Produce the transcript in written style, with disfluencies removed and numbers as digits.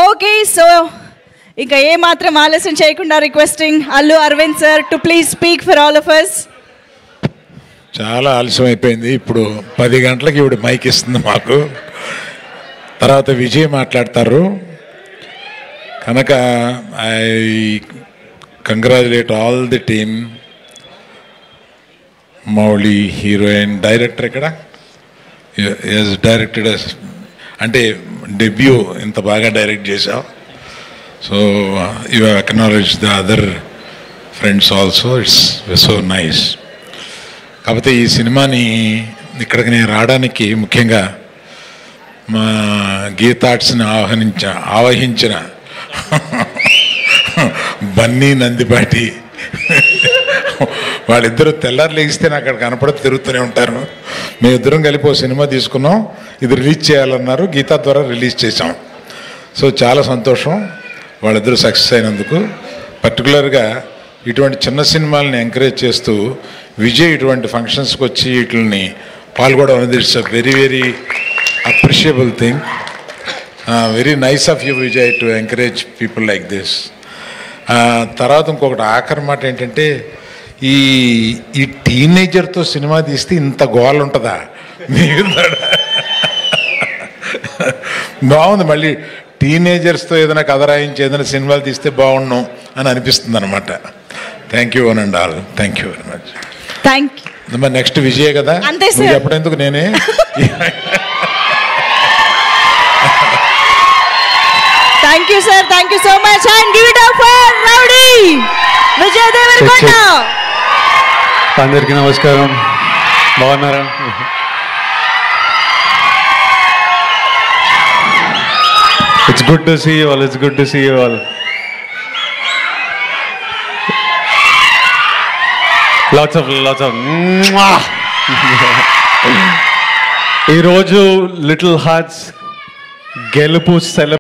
Okay, so ఇంకా ఏ మాత్రం ఆలస్యం చేయకుండా requesting Allu Aravind sir to please speak for all of us. చాలా ఆలస్యం అయిపోయింది. ఇప్పుడు 10 గంటలకి ఇప్పుడు మైక్ ఇస్తుంది మాకు. తర్వాత విజయ్ మాట్లాడతారు కనుక I congratulate all the team. Mouli heroine, director ఇక్కడ డైరెక్టెడ్ అంటే డెబ్యూ ఇంత బాగా డైరెక్ట్ చేసావు. So you have acknowledge the other friends also, it's so nice. కాకపోతే ఈ సినిమాని ఇక్కడికి నేను రావడానికి ముఖ్యంగా మా గీతార్ట్స్ని ఆవహించిన బన్నీ నందిపాటి వాళ్ళిద్దరూ తెల్లారు లేగిస్తే నాకు అక్కడ కనపడి తిరుగుతూనే ఉంటారు. మేమిద్దరం కలిపి ఓ సినిమా తీసుకున్నాం, ఇది రిలీజ్ చేయాలన్నారు, గీతా ద్వారా రిలీజ్ చేసాం. సో చాలా సంతోషం వాళ్ళిద్దరూ సక్సెస్ అయినందుకు. పర్టికులర్గా ఇటువంటి చిన్న సినిమాలని ఎంకరేజ్ చేస్తూ విజయ్ ఇటువంటి ఫంక్షన్స్కి వచ్చి వీటిని పాల్గొనడం అనేది it's a very very appreciable thing. Very nice of you Vijay to encourage people like this. తర్వాత ఇంకొకటి ఆఖరి మాట ఏంటంటే, ఈ టీనేజర్తో సినిమా తీస్తే ఇంత గోల్ ఉంటుందా? బాగుంది. మళ్ళీ టీనేజర్స్తో ఏదైనా కథ రాయించి ఏదైనా సినిమాలు తీస్తే బాగుండు అని అనిపిస్తుంది అనమాట. Thank you one and all. Thank you very much. Thank you. మరి నెక్స్ట్ విజయ్ కదా, నువ్వు చెప్పడెందుకు, నేనే. Thank you sir, thank you so much and give it up for Rowdy Vijay Deverakonda. అందరికీ నమస్కారం, బాగున్నారా? It's good to see you all, it's good to see you all. Lots of ఈరోజు little hearts గెలుపు celebrate